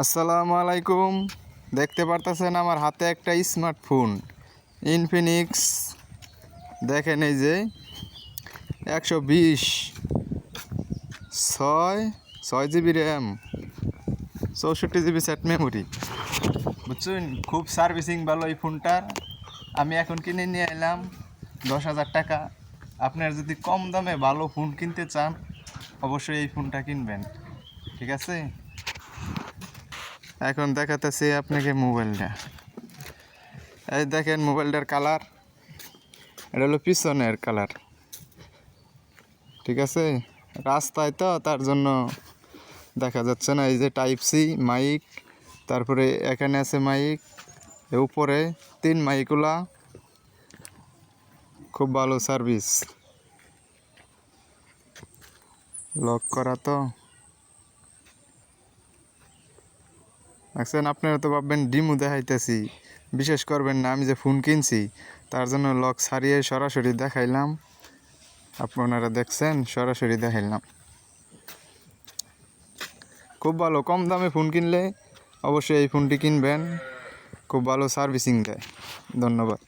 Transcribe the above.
আসসালামু আলাইকুম। দেখতে পারতেছেন আমার হাতে একটা স্মার্টফোন ইনফিনিক্স। দেখেন এই যে 120 6 GB RAM 64 GB set memory, বুঝছেন? খুব সার্ভিসিং ভালো এই ফোনটার। আমি এখন কিনে নিয়ে এলাম 10,000 টাকা। আপনার যদি কম দামে ভালো ফোন কিনতে চান অবশ্যই এই ফোনটা কিনবেন, ঠিক আছে? এখন দেখাতেছি আপনাকে মোবাইলটা। এই দেখেন মোবাইলটার কালার, এটা হলো পিছনের কালার, ঠিক আছে? রাস্তায় তো তার জন্য দেখা যাচ্ছে না। এই যে টাইপ সি মাইক, তারপরে এখানে আছে মাইক, উপরে 3 মাইকগুলা, খুব ভালো সার্ভিস। লক করা তো দেখছেন। আপনারা তো ভাববেন ডিমু দেখাইতেছি, বিশেষ করবেন না। আমি যে ফোন কিনছি তার জন্য লক ছাড়িয়ে সরাসরি দেখাইলাম, আপনারা দেখছেন, সরাসরি দেখাইলাম। খুব ভালো, কম দামে ফোন কিনলে অবশ্যই এই ফোনটি কিনবেন, খুব ভালো সার্ভিসিং দেয়। ধন্যবাদ।